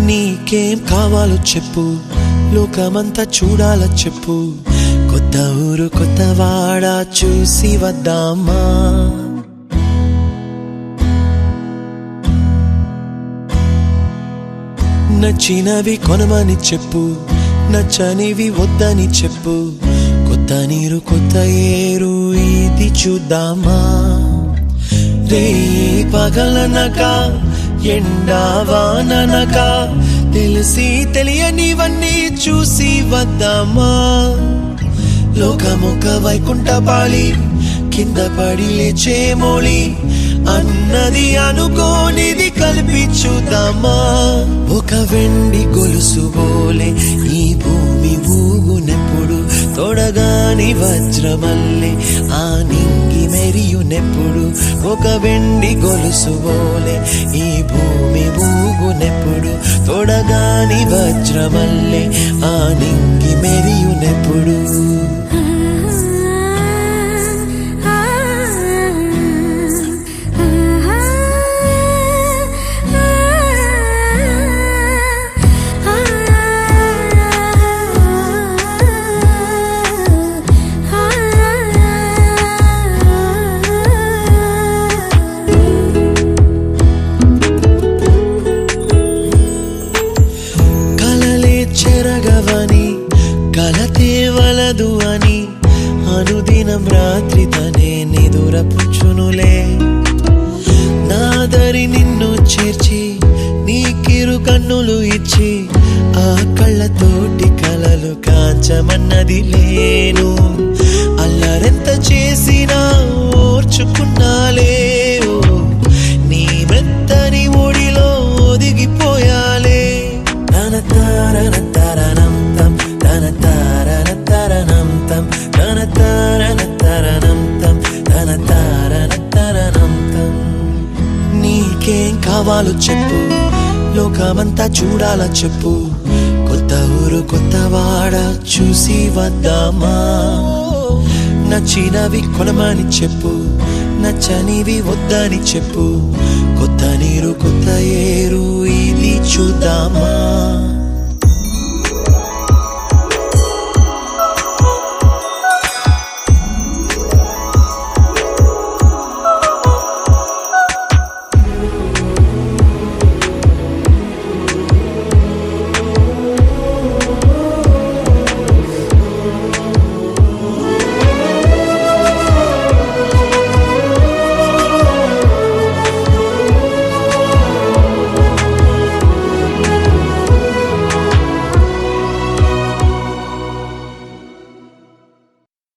నీకేం కావాలో చెప్పు, లోకమంతా చూడాల చెప్పు. కొత్త ఊరు కొత్త వాడ చూసి వద్దామా? నచ్చినవి కొనమని చెప్పు, నచ్చనివి వద్దని చెప్పు. కొత్త నీరు కొత్త ఏరు ఇది చూద్దామా? రే పగలనక ఎండావాననక తెలిసి తెలియనివన్నీ చూసి వద్దామా? లోకమొక వైకుంఠపాళి, కింద పడి లేచే మోళి, అన్నది అనుకోనిది కలిపి చూద్దామా? ఒక వెండి గొలుసు బోలే ఈ భూమి ఊగునెప్పుడు, తొడగాని వజ్రమల్లే ఆ నింగి మెరియునెప్పుడు. ఒక వెండి గొలుసు బోలే ఈ భూమి ఊగునెప్పుడు, తొడగాని వజ్రమల్లే ఆ నింగి మెరియునెప్పుడు. చెరగవని కలతేవలదు అని అనుదినం రాత్రి తనే నిదురపుచ్చునులే. నాదరి నిన్ను చేర్చి నీకిరు కన్నులు ఇచ్చి, ఆ కళ్ళతోటి కలలు కాంచమన్నది లేను. అల్లరెంత చేసినా ఓర్చుకున్నాలే, నీ మెత్తని ఒడిలో ఒదిగిపోయాలే. నీకేం కావాలో చెప్పు, లోకమంతా చూడాల చెప్పు. కొత్త ఊరు కొత్త వాడ చూసి వద్దామా? నచ్చినవి కొనమని చెప్పు, నచ్చనివి వద్దని చెప్పు. కొత్త నీరు కొత్త ఏరు ఇది చూద్దామా?